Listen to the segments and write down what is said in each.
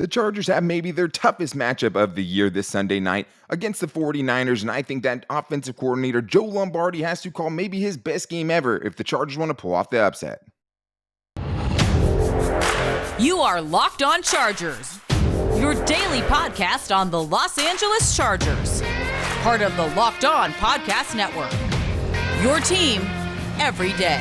The Chargers have maybe their toughest matchup of the year this Sunday night against the 49ers, and I think that offensive coordinator Joe Lombardi has to call maybe his best game ever if the Chargers want to pull off the upset. You are Locked On Chargers, your daily podcast on the Los Angeles Chargers, part of the Locked On Podcast Network, your team every day.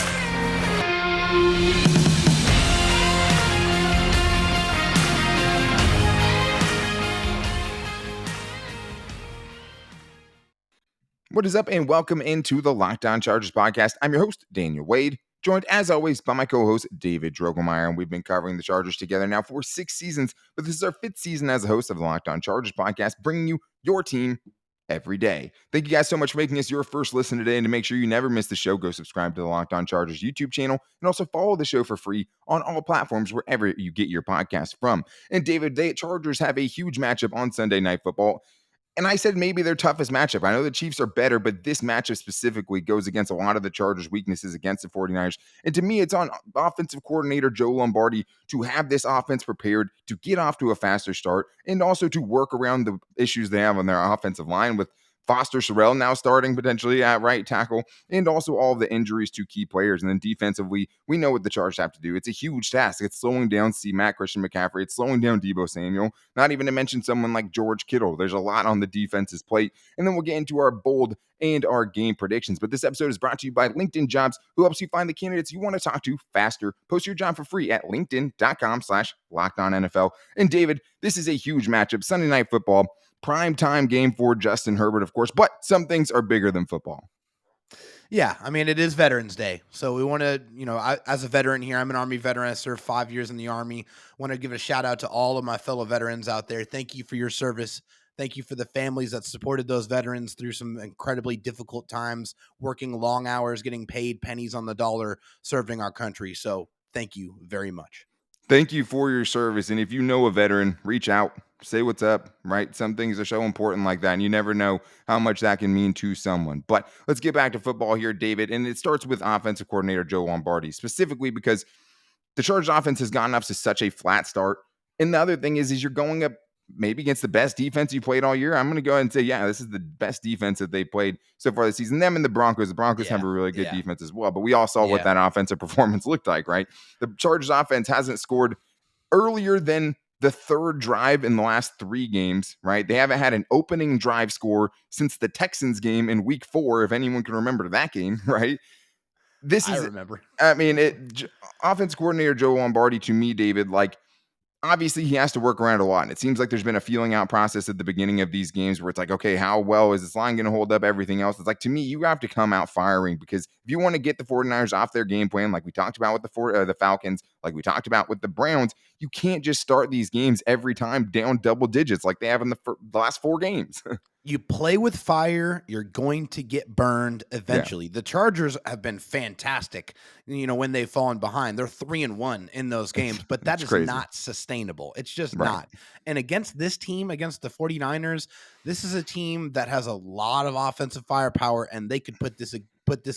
What is up, and welcome into the Locked On Chargers podcast. I'm your host, Daniel Wade, joined as always by my co-host, David Drogemeyer, and we've been covering the Chargers together now for 6 seasons, but this is our 5th season as a host of the Locked On Chargers podcast, bringing you your team every day. Thank you guys so much for making us your first listen today, and to make sure you never miss the show, go subscribe to the Locked On Chargers YouTube channel, and also follow the show for free on all platforms wherever you get your podcast from. And David, the Chargers have a huge matchup on Sunday Night Football. And I said maybe their toughest matchup. I know the Chiefs are better, but this matchup specifically goes against a lot of the Chargers' weaknesses against the 49ers. And to me, it's on offensive coordinator Joe Lombardi to have this offense prepared to get off to a faster start and also to work around the issues they have on their offensive line with Foster Sorrell now starting potentially at right tackle, and also all of the injuries to key players. And then defensively, we know what the Chargers have to do. It's a huge task. It's slowing down C-Mac, Christian McCaffrey. It's slowing down Deebo Samuel, not even to mention someone like George Kittle. There's a lot on the defense's plate. And then we'll get into our bold and our game predictions. But this episode is brought to you by LinkedIn Jobs, who helps you find the candidates you want to talk to faster. Post your job for free at linkedin.com/LockedOnNFL. And David, this is a huge matchup. Sunday Night Football. Prime time game for Justin Herbert, of course, but some things are bigger than football. Yeah, I mean, it is Veterans Day. So we want to, as a veteran here, I'm an Army veteran. I served 5 years in the Army. Want to give a shout out to all of my fellow veterans out there. Thank you for your service. Thank you for the families that supported those veterans through some incredibly difficult times, working long hours, getting paid pennies on the dollar, serving our country. So thank you very much. Thank you for your service. And if you know a veteran, reach out, say what's up, right? Some things are so important like that, and you never know how much that can mean to someone. But let's get back to football here, David. And it starts with offensive coordinator Joe Lombardi, specifically because the Chargers offense has gotten off to such a flat start. And the other thing is you're going up maybe against the best defense you played all year. I'm going to go ahead and say, yeah, this is the best defense that they played so far this season. Them and the Broncos. The Broncos have a really good defense as well. But we all saw what that offensive performance looked like, right? The Chargers offense hasn't scored earlier than the third drive in the last 3 games, right? They haven't had an opening drive score since the Texans game in week 4, if anyone can remember that game, right? I remember. I mean, offense coordinator Joe Lombardi, to me, David, obviously he has to work around a lot. And it seems like there's been a feeling out process at the beginning of these games where it's like, okay, how well is this line going to hold up everything else? It's like, to me, you have to come out firing, because if you want to get the 49ers off their game plan, like we talked about with the Falcons, like we talked about with the Browns, you can't just start these games every time down double digits like they have in the last 4 games. You play with fire, you're going to get burned eventually. Yeah. The Chargers have been fantastic, when they've fallen behind. They're 3-1 in those games, but that is not sustainable. It's just not. And against this team, against the 49ers, this is a team that has a lot of offensive firepower, and they could put this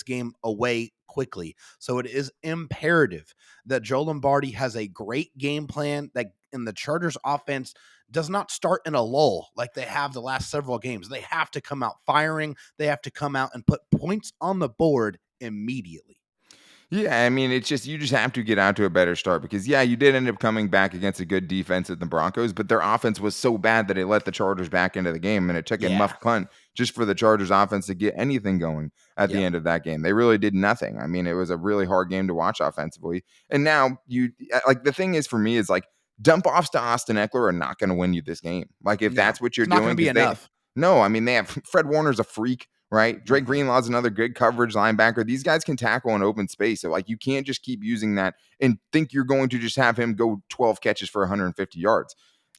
game away quickly. So it is imperative that Joe Lombardi has a great game plan that in the Chargers offense does not start in a lull like they have the last several games. They have to come out firing. They have to come out and put points on the board immediately. Yeah, I mean, you just have to get out to a better start, because, you did end up coming back against a good defense at the Broncos, but their offense was so bad that it let the Chargers back into the game, and it took a muff punt just for the Chargers offense to get anything going at the end of that game. They really did nothing. I mean, it was a really hard game to watch offensively. And now the thing is for me is dump-offs to Austin Eckler are not going to win you this game. If that's what you're doing. It's not going to be enough. They have Fred Warner's a freak, right? Drake Greenlaw's another good coverage linebacker. These guys can tackle in open space. So, you can't just keep using that and think you're going to just have him go 12 catches for 150 yards.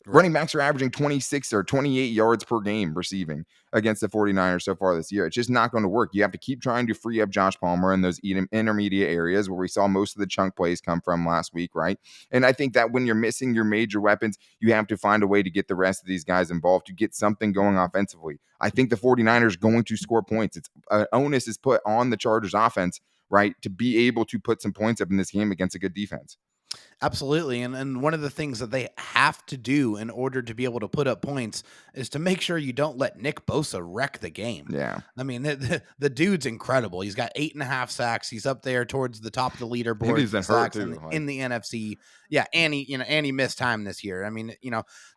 Right. Running backs are averaging 26 or 28 yards per game receiving against the 49ers so far this year. It's just not going to work. You have to keep trying to free up Josh Palmer in those intermediate areas where we saw most of the chunk plays come from last week, right? And I think that when you're missing your major weapons, you have to find a way to get the rest of these guys involved to get something going offensively. I think the 49ers are going to score points. It's onus is put on the Chargers offense, right, to be able to put some points up in this game against a good defense. Absolutely. And one of the things that they have to do in order to be able to put up points is to make sure you don't let Nick Bosa wreck the game. Yeah. I mean, the dude's incredible. He's got 8.5 sacks. He's up there towards the top of the And leaderboard he's for been hurt sacks too. in the NFC. Yeah, and he missed time this year. I mean,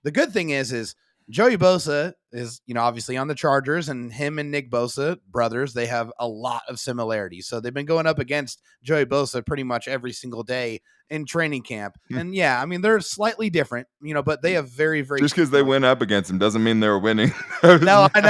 the good thing is Joey Bosa is, obviously on the Chargers, and him and Nick Bosa, brothers, they have a lot of similarities. So they've been going up against Joey Bosa pretty much every single day in training camp. And yeah, I mean, they're slightly different, but they have very, very, just because they went up against him doesn't mean they're winning. no, I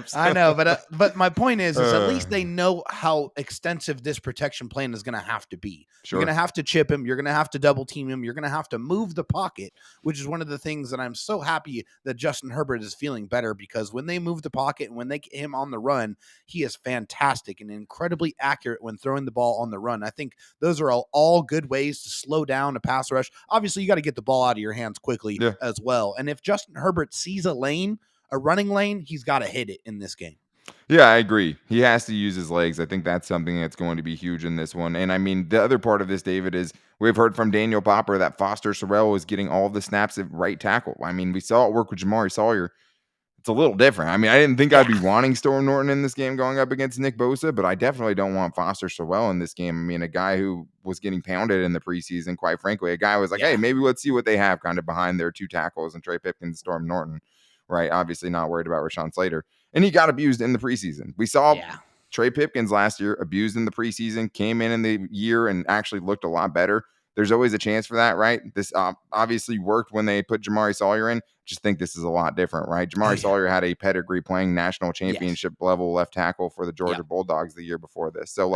Snaps. know, but my point is at least they know how extensive this protection plan is going to have to be. Sure. You're going to have to chip him. You're going to have to double team him. You're going to have to move the pocket, which is one of the things that I'm so happy that Justin Herbert is feeling better, because when they move the pocket and when they get him on the run, he is fantastic and incredibly accurate when throwing the ball on the run. I think those are all good ways to slow down a pass rush. Obviously, you got to get the ball out of your hands quickly as well. And if Justin Herbert sees a running lane, he's got to hit it in this game. Yeah, I agree. He has to use his legs. I think that's something that's going to be huge in this one. And I mean, the other part of this, David, is we've heard from Daniel Popper that Foster Sorrell is getting all the snaps at right tackle. I mean, we saw it work with Jamari Sawyer. It's a little different. I mean, I didn't think I'd be wanting Storm Norton in this game going up against Nick Bosa, but I definitely don't want Foster Sorrell in this game. I mean, a guy who was getting pounded in the preseason, quite frankly, a guy was like, hey, maybe let's see what they have kind of behind their two tackles and Trey Pipkins and Storm Norton, right? Obviously not worried about Rashawn Slater. And he got abused in the preseason. We saw Trey Pipkins last year abused in the preseason, came in the year and actually looked a lot better. There's always a chance for that, right? This obviously worked when they put Jamari Sawyer in. Just think this is a lot different, right? Jamari Sawyer had a pedigree playing national championship level left tackle for the Georgia Bulldogs the year before this. So,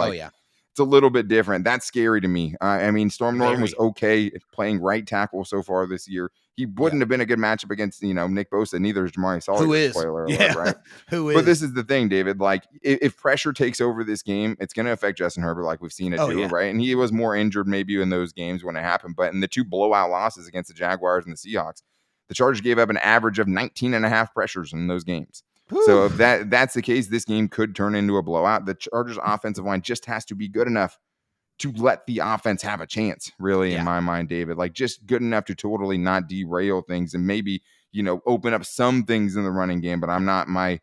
it's a little bit different. That's scary to me. I mean, Storm Norton was okay playing right tackle so far this year. He wouldn't have been a good matchup against, Nick Bosa. Neither is Jamari Sawyer. Who is? Spoiler alert, right? Who is? But this is the thing, David. Like, if pressure takes over this game, it's going to affect Justin Herbert like we've seen it do, right? And he was more injured maybe in those games when it happened. But in the two blowout losses against the Jaguars and the Seahawks, the Chargers gave up an average of 19.5 pressures in those games. Whew. So if that's the case, this game could turn into a blowout. The Chargers offensive line just has to be good enough to let the offense have a chance, really, in my mind, David. Like, just good enough to totally not derail things and maybe, open up some things in the running game. But I'm not my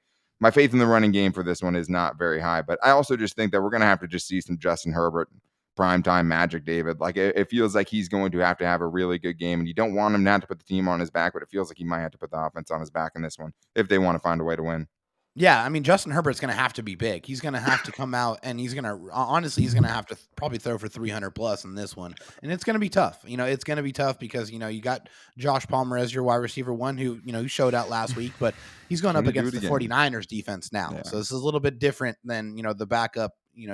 faith in the running game for this one is not very high. But I also just think that we're going to have to just see some Justin Herbert primetime magic, David. Like, it feels like he's going to have a really good game, and you don't want him not to put the team on his back, but it feels like he might have to put the offense on his back in this one if they want to find a way to win. Yeah, I mean, Justin Herbert's going to have to be big. He's going to have to come out, and he's going to have to probably throw for 300 plus in this one. And it's going to be tough. It's going to be tough because, you got Josh Palmer as your wide receiver one who, who showed out last week, but he's going up against the 49ers defense now. Yeah. So this is a little bit different than, the backup,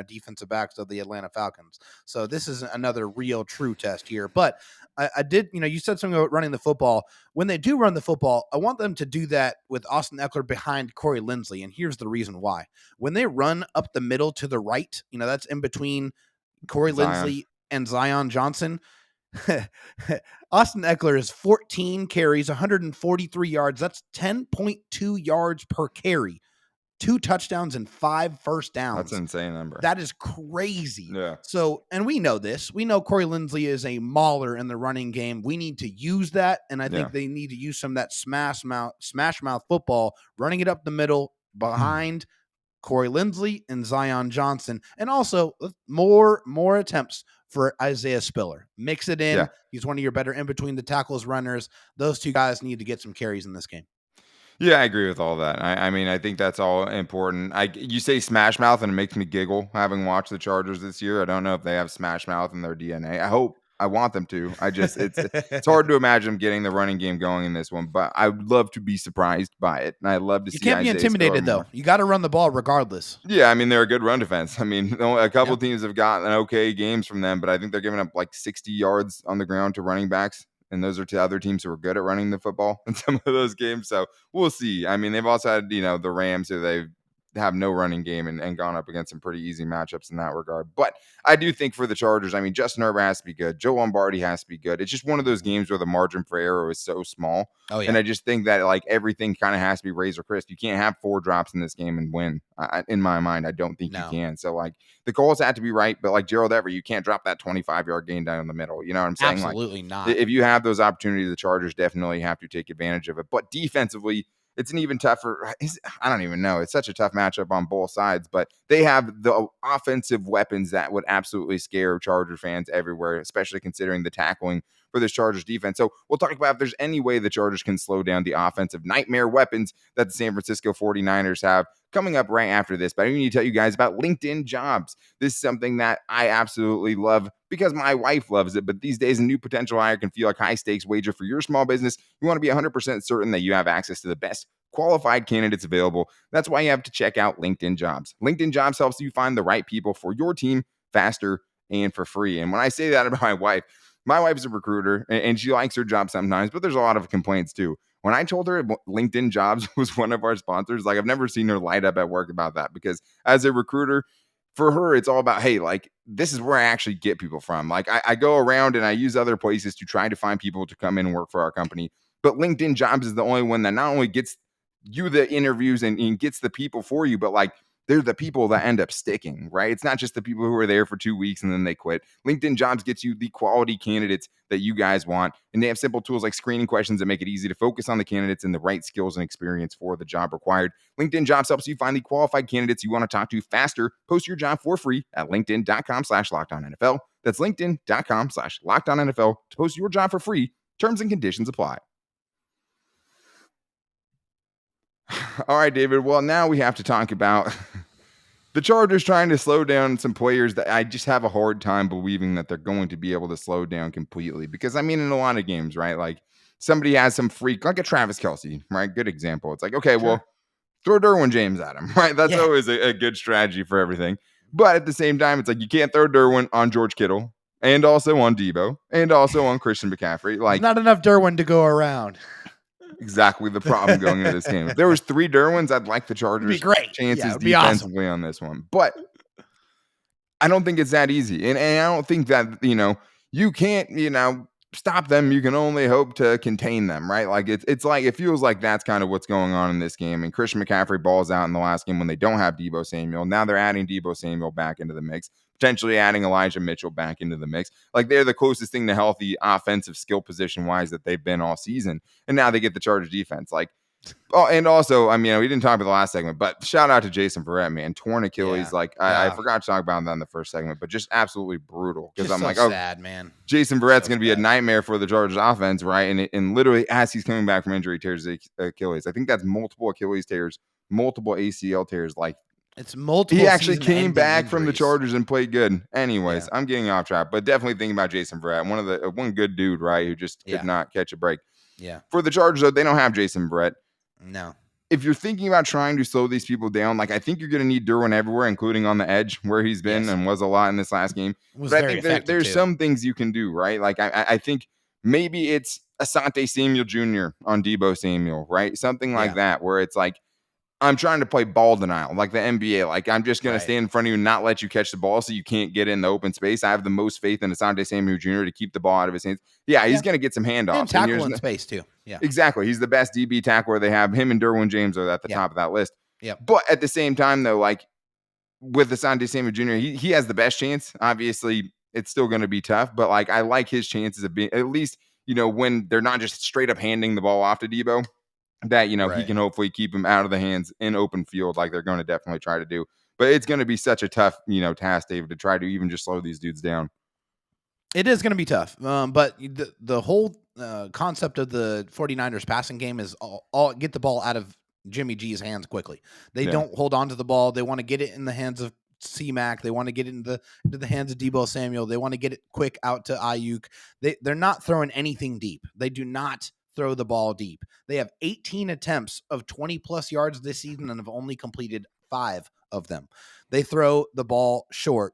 defensive backs of the Atlanta Falcons. So this is another real true test here. But I did, you said something about running the football. When they do run the football, I want them to do that with Austin Eckler behind Corey Linsley. And here's the reason why. When they run up the middle to the right, that's in between Corey Linsley and Zion Johnson. Austin Eckler is 14 carries, 143 yards. That's 10.2 yards per carry. 2 touchdowns and 5 first downs. That's an insane number. That is crazy. Yeah. So, and we know this. We know Corey Linsley is a mauler in the running game. We need to use that, and I think they need to use some of that smash mouth football, running it up the middle behind Corey Linsley and Zion Johnson, and also more attempts for Isaiah Spiller. Mix it in. Yeah. He's one of your better in between the tackles runners. Those two guys need to get some carries in this game. Yeah, I agree with all that. I mean, I think that's all important. You say smash mouth, and it makes me giggle having watched the Chargers this year. I don't know if they have smash mouth in their DNA. I want them to. It's hard to imagine getting the running game going in this one, but I would love to be surprised by it. And I'd love to see. You can't be intimidated though. You got to run the ball regardless. Yeah, I mean, they're a good run defense. I mean, a couple teams have gotten okay games from them, but I think they're giving up like 60 yards on the ground to running backs. And those are to other teams who are good at running the football in some of those games. So we'll see. I mean, they've also had, the Rams who they've have no running game and gone up against some pretty easy matchups in that regard. But I do think for the Chargers, I mean, Justin Herbert has to be good. Joe Lombardi has to be good. It's just one of those games where the margin for error is so small. Oh, yeah. And I just think that like everything kind of has to be razor crisp. You can't have 4 drops in this game and win. In my mind, I don't think you can. So like the calls have to be right, but like Gerald Everett, you can't drop that 25-yard gain down the middle. You know what I'm saying? Absolutely like, not. If you have those opportunities, the Chargers definitely have to take advantage of it. But defensively, it's an even tougher. I don't even know. It's such a tough matchup on both sides, but they have the offensive weapons that would absolutely scare Charger fans everywhere, especially considering the tackling for this Chargers defense. So we'll talk about if there's any way the Chargers can slow down the offensive nightmare weapons that the San Francisco 49ers have coming up right after this. But I need to tell you guys about LinkedIn Jobs. This is something that I absolutely love because my wife loves it. But these days, a new potential hire can feel like high stakes wager for your small business. You want to be 100% certain that you have access to the best qualified candidates available. That's why you have to check out LinkedIn Jobs. LinkedIn Jobs helps you find the right people for your team faster and for free. And when I say that about my wife's a recruiter and she likes her job sometimes, but there's a lot of complaints too. When I told her LinkedIn Jobs was one of our sponsors, like I've never seen her light up at work about that, because as a recruiter, for her, it's all about, hey, like this is where I actually get people from. Like I go around and I use other places to try to find people to come in and work for our company. But LinkedIn Jobs is the only one that not only gets you the interviews and gets the people for you, but like they're the people that end up sticking, right? It's not just the people who are there for 2 weeks and then they quit. LinkedIn Jobs gets you the quality candidates that you guys want. And they have simple tools like screening questions that make it easy to focus on the candidates and the right skills and experience for the job required. LinkedIn Jobs helps you find the qualified candidates you want to talk to faster. Post your job for free at linkedin.com/LockedOnNFL. That's linkedin.com/LockedOnNFL to post your job for free. Terms and conditions apply. All right, David. Well, now we have to talk about the Chargers trying to slow down some players that I just have a hard time believing that they're going to be able to slow down completely. Because, I mean, in a lot of games, right? Like somebody has some freak, like a Travis Kelce, right? Good example. It's like, okay, well, throw Derwin James at him, right? That's always a good strategy for everything. But at the same time, it's like you can't throw Derwin on George Kittle and also on Deebo and also on Christian McCaffrey. Like, there's not enough Derwin to go around. Exactly the problem going into this game. If there was 3 Derwins, I'd like the Chargers' It'd be great. chances It'd be awesome. defensively on this one. But I don't think it's that easy. And I don't think that, you can't, stop them. You can only hope to contain them, right? Like it's like it feels like that's kind of what's going on in this game. And Christian McCaffrey balls out in the last game when they don't have Deebo Samuel. Now they're adding Deebo Samuel back into the mix, potentially adding Elijah Mitchell back into the mix. Like they're the closest thing to healthy offensive skill position wise that they've been all season. And now they get the Chargers defense. Like, oh, and also, I mean, we didn't talk about the last segment, but shout out to Jason Verrett, man. Torn Achilles. I forgot to talk about that in the first segment, but just absolutely brutal. Because I'm so like, sad, man. Jason Verrett's going to be a nightmare for the Chargers offense, right? And literally, as he's coming back from injury, tears his Achilles. I think that's multiple Achilles tears, multiple ACL tears. Like, it's multiple. He actually came back injuries from the Chargers and played good. Anyways, I'm getting off track, but definitely thinking about Jason Verrett, one good dude, right? Who just could not catch a break. Yeah. For the Chargers, though, they don't have Jason Verrett. No. If you're thinking about trying to slow these people down, like I think you're going to need Derwin everywhere, including on the edge where he's been and was a lot in this last game. But I think there's some things you can do, right? Like I think maybe it's Asante Samuel Jr. on Deebo Samuel, right? Something like that, where it's like, I'm trying to play ball denial, like the NBA. Like, I'm just going to stand in front of you and not let you catch the ball so you can't get in the open space. I have the most faith in Asante Samuel Jr. to keep the ball out of his hands. Yeah, he's going to get some handoffs. And tackle in space, too. Yeah. Exactly. He's the best DB tackler they have. Him and Derwin James are at the top of that list. Yeah. But at the same time, though, like with Asante Samuel Jr., he has the best chance. Obviously, it's still going to be tough, but like I like his chances of being, at least, when they're not just straight up handing the ball off to Deebo, that, he can hopefully keep him out of the hands in open field like they're going to definitely try to do. But it's going to be such a tough, task, David, to try to even just slow these dudes down. It is going to be tough. But the whole concept of the 49ers passing game is all get the ball out of Jimmy G's hands quickly. They don't hold on to the ball. They want to get it in the hands of C-Mac. They want to get it into the hands of Deebo Samuel. They want to get it quick out to Ayuk. They're not throwing anything deep. They do not throw the ball deep. They have 18 attempts of 20-plus yards this season and have only completed 5 of them. They throw the ball short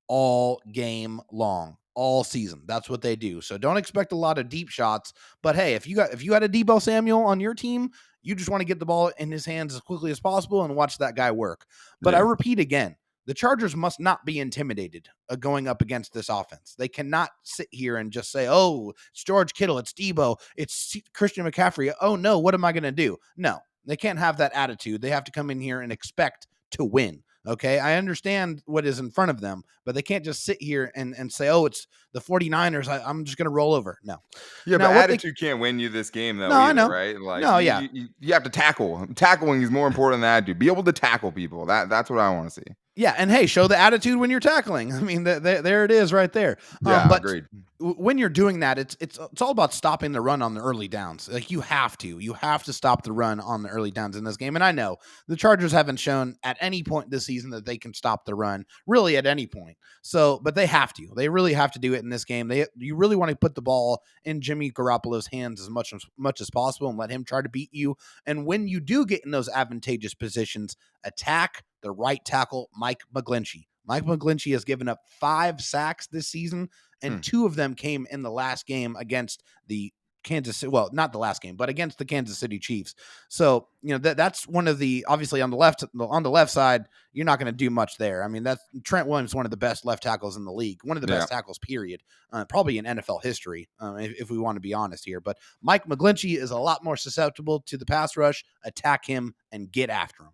all game long, all season. That's what they do. So don't expect a lot of deep shots. But hey, if you had a Deebo Samuel on your team, You just want to get the ball in his hands as quickly as possible and watch that guy work. But I repeat again, the Chargers must not be intimidated going up against this offense. They cannot sit here and just say, oh, it's George Kittle, it's Deebo, it's Christian McCaffrey. Oh, no, what am I going to do? No, they can't have that attitude. They have to come in here and expect to win. Okay, I understand what is in front of them, but they can't just sit here and say, oh, it's the 49ers. I'm just going to roll over. No. Yeah, now, but attitude can't win you this game, though, either, I know. right? Like, no, you have to tackle. Tackling is more important than attitude. Be able to tackle people. That's what I want to see. Yeah, and hey, show the attitude when you're tackling. I mean, there it is right there. Yeah, but agreed. When you're doing that, it's all about stopping the run on the early downs. Like you have to stop the run on the early downs in this game. And I know the Chargers haven't shown at any point this season that they can stop the run, really at any point. So, but they have to. They really have to do it in this game. You really want to put the ball in Jimmy Garoppolo's hands as much as possible and let him try to beat you. And when you do get in those advantageous positions, attack the right tackle, Mike McGlinchey. Mike McGlinchey has given up 5 sacks this season, and 2 of them came in the last game against the Kansas City. Well, not the last game, but against the Kansas City Chiefs. So, that's one of the, obviously on the left side, you're not going to do much there. I mean, that's Trent Williams, one of the best left tackles in the league, one of the best tackles, period, probably in NFL history, if we want to be honest here. But Mike McGlinchey is a lot more susceptible to the pass rush. Attack him and get after him.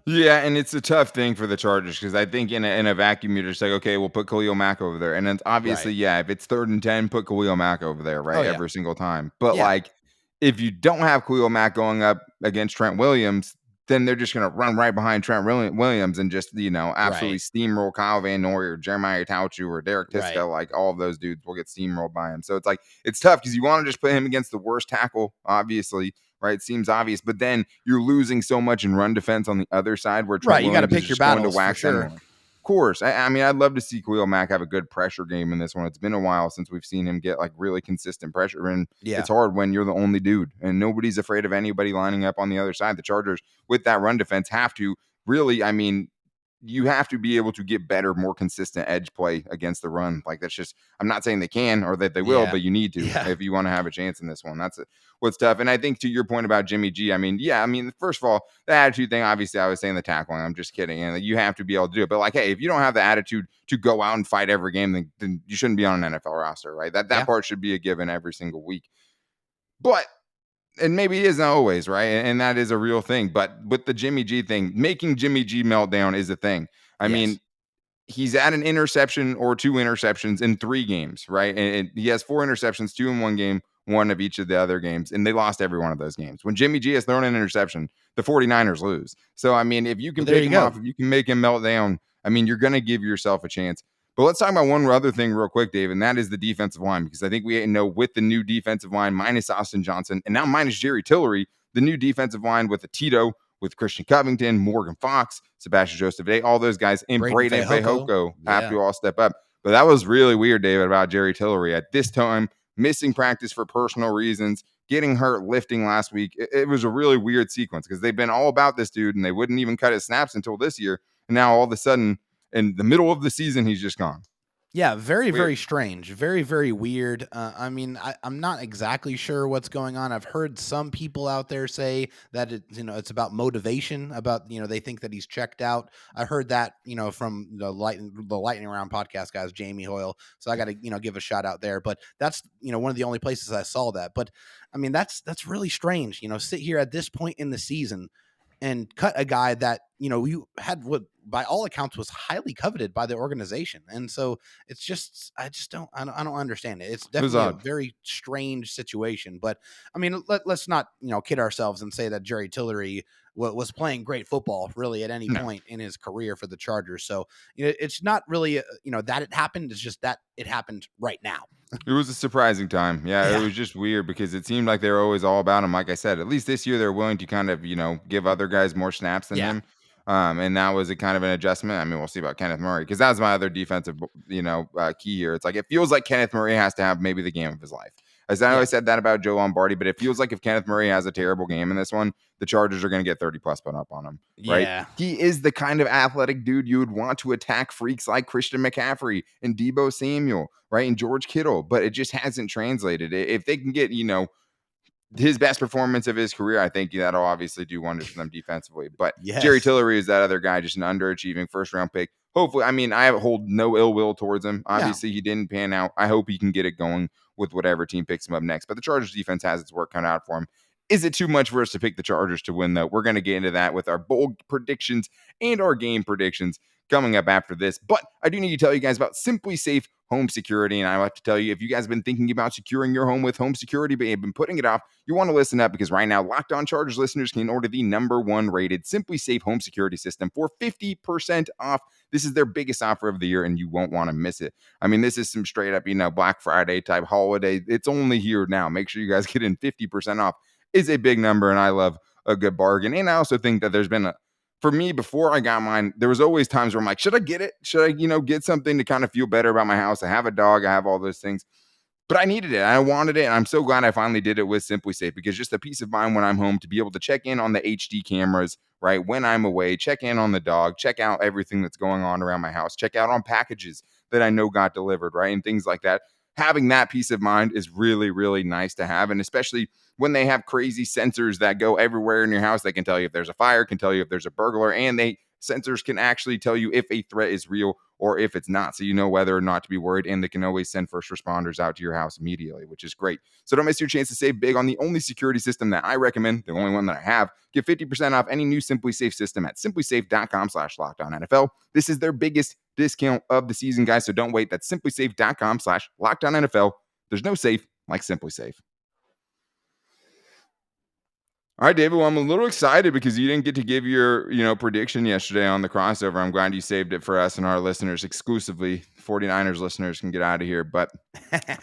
Yeah, and it's a tough thing for the Chargers because I think in a vacuum, you're just like, okay, we'll put Khalil Mack over there. And then obviously, if it's 3rd and 10, put Khalil Mack over there, right? Every single time. But like, if you don't have Khalil Mack going up against Trent Williams, then they're just going to run right behind Trent Williams and just, absolutely steamroll Kyle Van Noy or Jeremiah Tauchu or Derek Tiska. Right. Like all of those dudes will get steamrolled by him. So it's like, it's tough because you want to just put him against the worst tackle, obviously. Right, seems obvious, but then you're losing so much in run defense on the other side where Trent you got to pick your battles for sure. Of course, I mean, I'd love to see Khalil Mack have a good pressure game in this one. It's been a while since we've seen him get like really consistent pressure, and it's hard when you're the only dude and nobody's afraid of anybody lining up on the other side. The Chargers with that run defense have to really, I mean, you have to be able to get better, more consistent edge play against the run. Like that's just, I'm not saying they can or that they will, but you need to if you want to have a chance in this one. That's what's tough. And I think to your point about Jimmy G, I mean, first of all, the attitude thing, obviously I was saying the tackling, I'm just kidding. And you have to be able to do it. But like, hey, if you don't have the attitude to go out and fight every game, then you shouldn't be on an NFL roster, right? That part should be a given every single week. But and maybe it isn't always, right? And that is a real thing. But with the Jimmy G thing, making Jimmy G melt down is a thing. I mean, he's at an interception or 2 interceptions in 3 games, right? And he has 4 interceptions, 2 in one game, 1 of each of the other games. And they lost every one of those games. When Jimmy G has thrown an interception, the 49ers lose. So, I mean, if you can pick him off, if you can make him melt down, I mean, you're going to give yourself a chance. But let's talk about one other thing real quick, Dave, and that is the defensive line, because I think we know with the new defensive line, minus Austin Johnson, and now minus Jerry Tillery, the new defensive line with a Tito, with Christian Covington, Morgan Fox, Sebastian Joseph Day, all those guys, and Braden Fehoko have to all step up. But that was really weird, David, about Jerry Tillery. At this time, missing practice for personal reasons, getting hurt lifting last week. It was a really weird sequence because they've been all about this dude, and they wouldn't even cut his snaps until this year. And now all of a sudden, in the middle of the season, he's just gone. Yeah, very, very strange. Very, very weird. I mean, I'm not exactly sure what's going on. I've heard some people out there say that it's about motivation, about, they think that he's checked out. I heard that, from the Lightning Round podcast guys, Jamie Hoyle. So I got to, give a shout out there. But that's, one of the only places I saw that. But I mean, that's really strange, sit here at this point in the season and cut a guy that, you had what by all accounts was highly coveted by the organization. And so it's just, I don't understand it. It's definitely a very strange situation, but I mean, let's not, kid ourselves and say that Jerry Tillery was playing great football really at any point in his career for the Chargers. So it's not really, that it happened. It's just that it happened right now. It was a surprising time. Yeah, it was just weird because it seemed like they were always all about him. Like I said, at least this year they're willing to kind of, give other guys more snaps than him. And that was a kind of an adjustment. I mean, we'll see about Kenneth Murray because that was my other defensive, key here. It's like it feels like Kenneth Murray has to have maybe the game of his life. As I always said that about Joe Lombardi, but it feels like if Kenneth Murray has a terrible game in this one, the Chargers are going to get 30+ put up on him. Right? Yeah. He is the kind of athletic dude you would want to attack freaks like Christian McCaffrey and Deebo Samuel, right? And George Kittle, but it just hasn't translated. If they can get, his best performance of his career. I think that'll obviously do wonders for them defensively. But Jerry Yes. Tillery is that other guy, just an underachieving first-round pick. Hopefully, I mean, I hold no ill will towards him. Obviously, he didn't pan out. I hope he can get it going with whatever team picks him up next. But the Chargers defense has its work cut out for him. Is it too much for us to pick the Chargers to win, though? We're going to get into that with our bold predictions and our game predictions coming up after this. But I do need to tell you guys about SimpliSafe home security. And I have to tell you, if you guys have been thinking about securing your home with home security, but you've been putting it off, you want to listen up, because right now, Locked On Chargers listeners can order the #1 rated SimpliSafe home security system for 50% off. This is their biggest offer of the year, and you won't want to miss it. I mean, this is some straight up, Black Friday type holiday. It's only here now. Make sure you guys get in 50% off. Is a big number, and I love a good bargain. And I also think that there's been for me, before I got mine, there was always times where I'm like, should I get it? Should I, get something to kind of feel better about my house? I have a dog. I have all those things. But I needed it. I wanted it. And I'm so glad I finally did it with SimpliSafe, because just the peace of mind when I'm home to be able to check in on the HD cameras, right? When I'm away, check in on the dog, check out everything that's going on around my house, check out on packages that I know got delivered, right? And things like that. Having that peace of mind is really, really nice to have. And especially when they have crazy sensors that go everywhere in your house, they can tell you if there's a fire, can tell you if there's a burglar, and sensors can actually tell you if a threat is real or if it's not, so you know whether or not to be worried, and they can always send first responders out to your house immediately, which is great. So don't miss your chance to save big on the only security system that I recommend, the only one that I have. Get 50% off any new SimpliSafe system at simplisafe.com/LockedOnNFL. This is their biggest discount of the season, guys, so don't wait. That's simplisafe.com/LockedOnNFL. There's no safe like SimpliSafe. All right, David. Well, I'm a little excited because you didn't get to give your, prediction yesterday on the crossover. I'm glad you saved it for us and our listeners exclusively. 49ers listeners can get out of here. But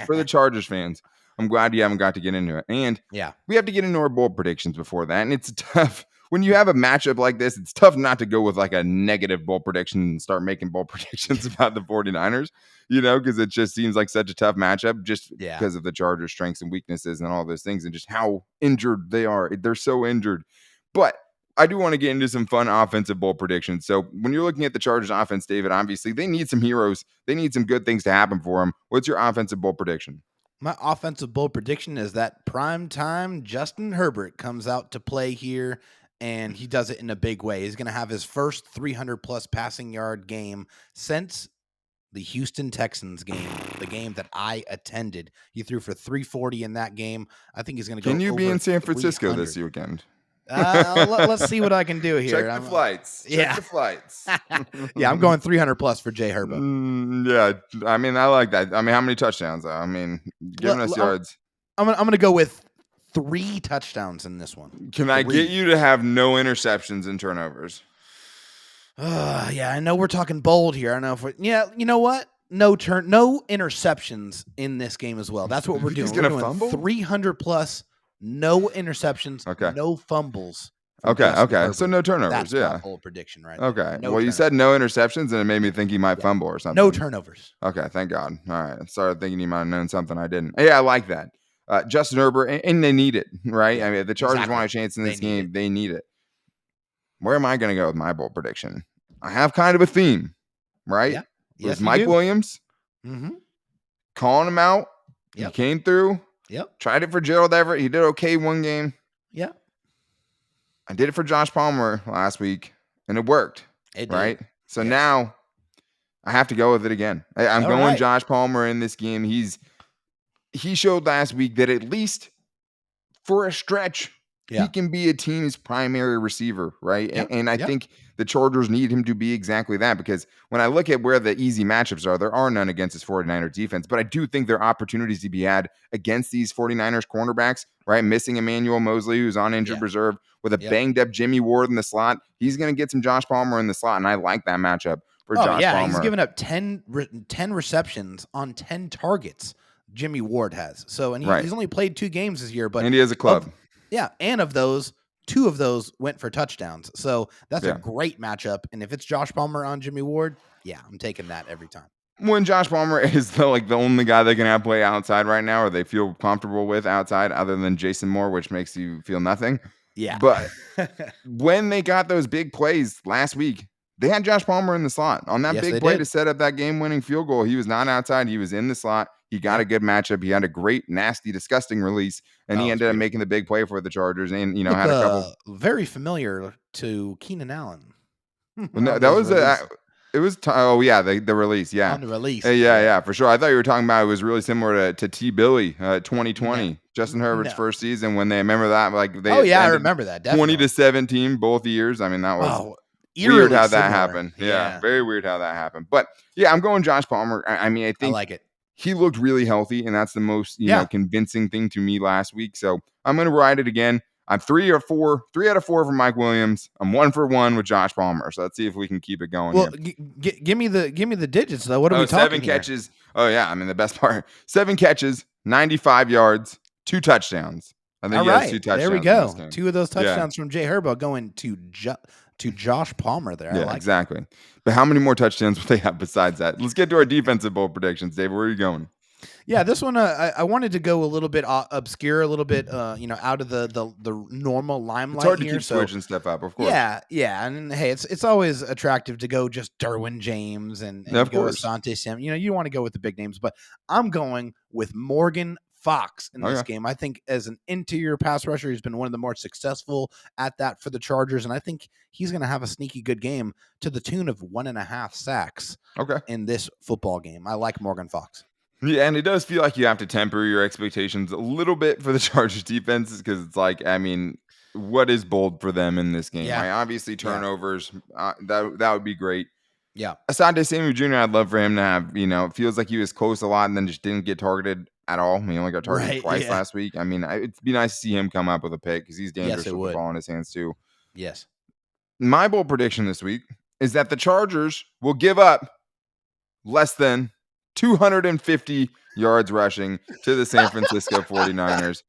for the Chargers fans, I'm glad you haven't got to get into it. And we have to get into our bold predictions before that. And it's tough. When you have a matchup like this, it's tough not to go with like a negative bold prediction and start making bold predictions about the 49ers, because it just seems like such a tough matchup just because of the Chargers' strengths and weaknesses and all those things and just how injured they are. They're so injured. But I do want to get into some fun offensive bold predictions. So when you're looking at the Chargers offense, David, obviously they need some heroes. They need some good things to happen for them. What's your offensive bold prediction? My offensive bold prediction is that primetime Justin Herbert comes out to play here, and he does it in a big way. He's going to have his first 300-plus passing yard game since the Houston Texans game, the game that I attended. He threw for 340 in that game. I think he's going to go. Can you over be in San Francisco 300. this weekend? Let's see what I can do here. Check the flights. Check the flights. I'm going 300-plus for Jay Herbert. Yeah, I mean, I like that. I mean, how many touchdowns? I mean, giving us yards. I'm going to go with 3 touchdowns in this one. Can I get you to have no interceptions and turnovers? Yeah, I know we're talking bold here. I know you know what? No interceptions in this game as well. That's what we're doing. He's going to fumble? 300-plus, no interceptions, no fumbles. Okay. So no turnovers. That's my bold prediction, right? Okay. You said no interceptions, and it made me think he might fumble or something. No turnovers. Okay, thank God. All right. I started thinking he might have known something I didn't. Yeah, I like that. Justin Herbert, and they need it, right? Yeah, I mean, if the Chargers want a chance in this game, they need it. Where am I going to go with my bold prediction? I have kind of a theme, right? Yeah. It was Mike Williams. Mm-hmm. Calling him out. He came through. Yep. Tried it for Gerald Everett. He did okay one game. Yeah. I did it for Josh Palmer last week, and it worked. It did. Right? So now I have to go with it again. I'm going Josh Palmer in this game. He showed last week that at least for a stretch, he can be a team's primary receiver, right? Yep. And I think the Chargers need him to be exactly that, because when I look at where the easy matchups are, there are none against this 49ers defense, but I do think there are opportunities to be had against these 49ers cornerbacks, right? Missing Emmanuel Mosley, who's on injured reserve, with a banged up Jimmy Ward in the slot. He's going to get some Josh Palmer in the slot, and I like that matchup for Josh Palmer. He's given up 10 receptions on 10 targets. Jimmy Ward has. So, and he's only played 2 games this year, and he has a club. And of those, 2 of those went for touchdowns. So that's a great matchup. And if it's Josh Palmer on Jimmy Ward, I'm taking that every time. When Josh Palmer is the only guy they can have play outside right now, or they feel comfortable with outside, other than Jason Moore, which makes you feel nothing. Yeah. But when they got those big plays last week, they had Josh Palmer in the slot on that big play to set up that game-winning field goal. He was not outside. He was in the slot. He got a good matchup. He had a great, nasty, disgusting release, and he ended up making the big play for the Chargers and, had a couple. Very familiar to Keenan Allen. Well, no, that was the release. Yeah. On the release. Yeah, for sure. I thought you were talking about it was really similar to T. Billy 2020, Justin Herbert's first season when they remember that. Like I remember that. Definitely. 20-17 both years. I mean, that was weird how that happened. Yeah, very weird how that happened. But yeah, I'm going Josh Palmer. I mean, I think I like it. He looked really healthy, and that's the most convincing thing to me last week. So I'm going to ride it again. I'm 3 out of 4 for Mike Williams. I'm 1 for 1 with Josh Palmer. So let's see if we can keep it going. Well, give me the digits though. What are we talking 7 catches. Here? Oh yeah, I mean the best part: 7 catches, 95 yards, 2 touchdowns. I think he has 2 touchdowns. There we go. 2 of those touchdowns from Jay Herbo going to Josh Palmer there. Yeah, exactly. But how many more touchdowns will they have besides that? Let's get to our defensive bowl predictions, Dave. Where are you going? Yeah, this one I wanted to go a little bit obscure, a little bit out of the normal limelight. It's hard to keep switching stuff up, of course. Yeah, and hey, it's always attractive to go just Derwin James and go Asante Sam. You want to go with the big names, but I'm going with Morgan Fox in this game. I think as an interior pass rusher, he's been one of the more successful at that for the Chargers, and I think he's going to have a sneaky good game to the tune of 1.5 sacks. In this football game, I like Morgan Fox. Yeah, and it does feel like you have to temper your expectations a little bit for the Chargers defense because it's like, I mean, what is bold for them in this game? Yeah. Right? Obviously, turnovers, that would be great. Yeah. Asante Samuel Jr., I'd love for him to have, it feels like he was close a lot and then just didn't get targeted at all. He only got targeted twice last week. I mean, it'd be nice to see him come up with a pick because he's dangerous with the ball in his hands too. Yes. My bold prediction this week is that the Chargers will give up less than 250 yards rushing to the San Francisco 49ers.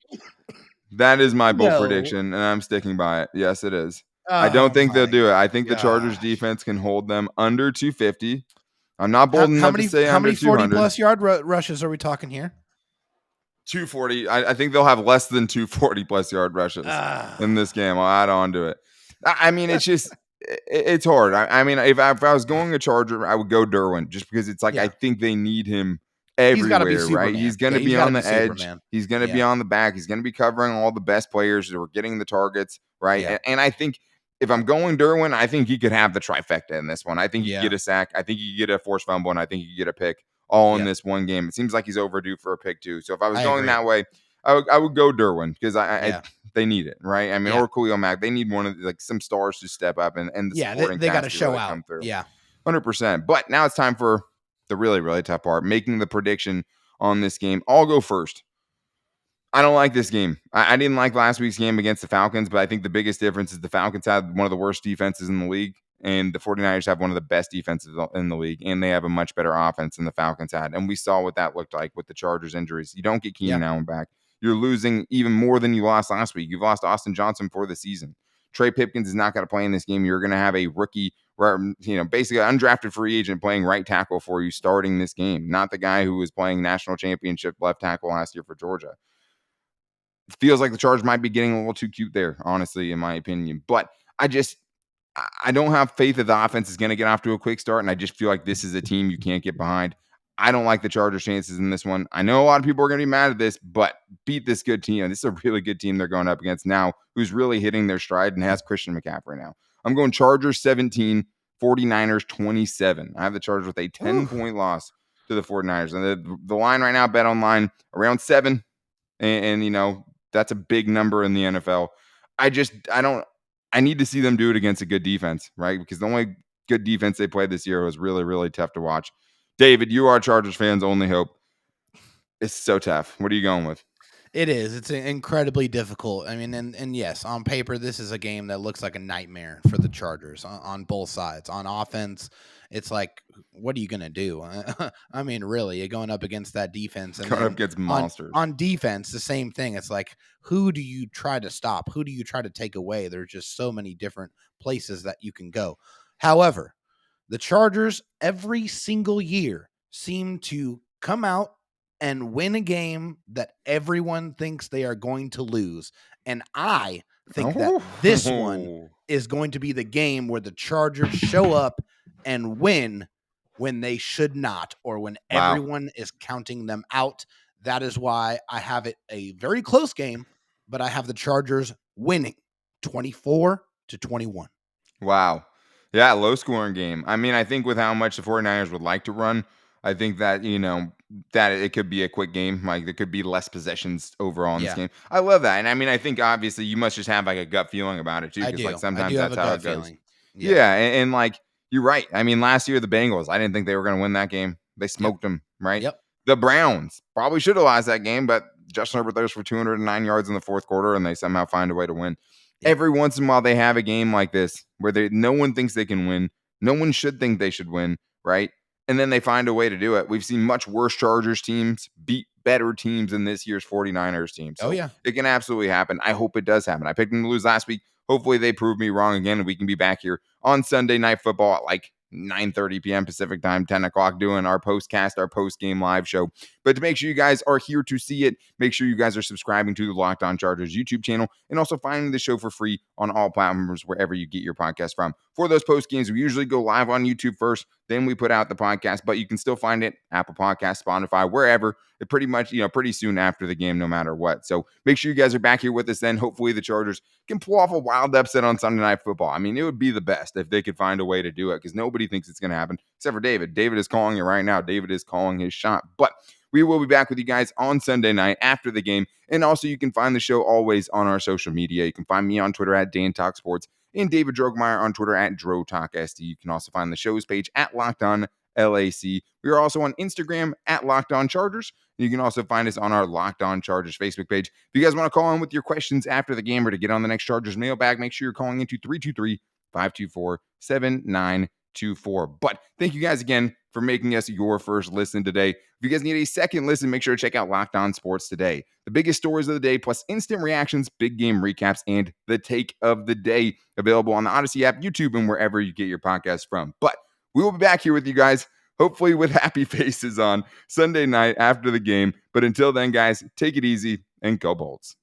That is my bold prediction, and I'm sticking by it. Yes, it is. I don't think they'll do it. I think the Chargers defense can hold them under 250. I'm not bold enough to say under 200. How many 40-plus yard rushes are we talking here? 240. I think they'll have less than 240-plus yard rushes in this game. I'll add on to it. I mean, it's just... It's hard. I mean, if I was going a Charger, I would go Derwin just because it's like I think they need him everywhere, right? He's going to be on the edge. Superman. He's going to be on the back. He's going to be covering all the best players who are getting the targets, right? Yeah. And I think if I'm going Derwin, I think he could have the trifecta in this one. I think he could get a sack. I think he could get a forced fumble, and I think he could get a pick all in this one game. It seems like he's overdue for a pick too. So if I was going that way, I would go Derwin because they need it, right? I mean, or Khalil Mack, they need one of some stars to step up and the supporting they got to show really out. Come through. Yeah, 100%. But now it's time for the really, really tough part, making the prediction on this game. I'll go first. I don't like this game. I didn't like last week's game against the Falcons, but I think the biggest difference is the Falcons had one of the worst defenses in the league, and the 49ers have one of the best defenses in the league, and they have a much better offense than the Falcons had. And we saw what that looked like with the Chargers injuries. You don't get Keenan Allen back. You're losing even more than you lost last week. You've lost Austin Johnson for the season. Trey Pipkins is not going to play in this game. You're going to have a rookie, basically an undrafted free agent playing right tackle for you starting this game, not the guy who was playing national championship left tackle last year for Georgia. It feels like the Chargers might be getting a little too cute there, honestly, in my opinion. But I don't have faith that the offense is going to get off to a quick start, and I just feel like this is a team you can't get behind. I don't like the Chargers' chances in this one. I know a lot of people are going to be mad at this, but beat this good team. This is a really good team they're going up against now, who's really hitting their stride and has Christian McCaffrey now. I'm going Chargers 17, 49ers 27. I have the Chargers with a 10-point loss to the 49ers. And the line right now, BetOnline, around 7. And that's a big number in the NFL. I need to see them do it against a good defense, right? Because the only good defense they played this year was really, really tough to watch. David, you are Chargers fans' only hope. It's so tough. What are you going with? It is. It's incredibly difficult. I mean, and yes, on paper, this is a game that looks like a nightmare for the Chargers on both sides. On offense, it's like, what are you going to do? I mean, really, you're going up against that defense. And going up against monsters. On defense, the same thing. It's like, who do you try to stop? Who do you try to take away? There's just so many different places that you can go. However, the Chargers every single year seem to come out and win a game that everyone thinks they are going to lose. And I think that this one is going to be the game where the Chargers show up and win when they should not, or when Wow. everyone is counting them out. That is why I have it a very close game, but I have the Chargers winning 24-21. Wow. Yeah, low scoring game. I mean, I think with how much the 49ers would like to run, I think that, that it could be a quick game. Like there could be less possessions overall in this Yeah, game. I love that. And I mean, I think obviously you must just have like a gut feeling about it too, I because like do. I sometimes do have that's a how gut it goes. feeling. Yeah. Yeah. And like you're right. I mean, last year the Bengals, I didn't think they were going to win that game. They Yep. smoked them, right? Yep. The Browns probably should have lost that game, but Justin Herbert throws for 209 yards in the fourth quarter and they somehow find a way to win. Yep. Every once in a while they have a game like this where no one thinks they can win. No one should think they should win, right? And then they find a way to do it. We've seen much worse Chargers teams beat better teams than this year's 49ers team. So yeah. it can absolutely happen. I hope it does happen. I picked them to lose last week. Hopefully they prove me wrong again and we can be back here on Sunday Night Football at like 9:30 p.m. Pacific time, 10 o'clock, doing our postcast, our post-game live show. But to make sure you guys are here to see it, make sure you guys are subscribing to the Locked On Chargers YouTube channel and also finding the show for free on all platforms wherever you get your podcast from. For those post games, we usually go live on YouTube first, then we put out the podcast, but you can still find it Apple Podcasts, Spotify, wherever. It pretty much, pretty soon after the game, no matter what. So make sure you guys are back here with us then. Hopefully the Chargers can pull off a wild upset on Sunday Night Football. I mean, it would be the best if they could find a way to do it because nobody thinks it's going to happen except for David. David is calling it right now. David is calling his shot. But we will be back with you guys on Sunday night after the game. And also, you can find the show always on our social media. You can find me on Twitter at DanTalkSports and David Drogemeyer on Twitter at DroTalkSD. You can also find the show's page at Locked On LAC. We are also on Instagram at Locked On Chargers. You can also find us on our Locked On Chargers Facebook page. If you guys want to call in with your questions after the game or to get on the next Chargers mailbag, make sure you're calling into 323-524-7924. But thank you guys again for making us your first listen today. If you guys need a second listen, make sure to check out Locked On Sports Today. The biggest stories of the day, plus instant reactions, big game recaps, and the take of the day. Available on the Odyssey app, YouTube, and wherever you get your podcasts from. But we will be back here with you guys, hopefully with happy faces on Sunday night after the game. But until then, guys, take it easy and go Bolts.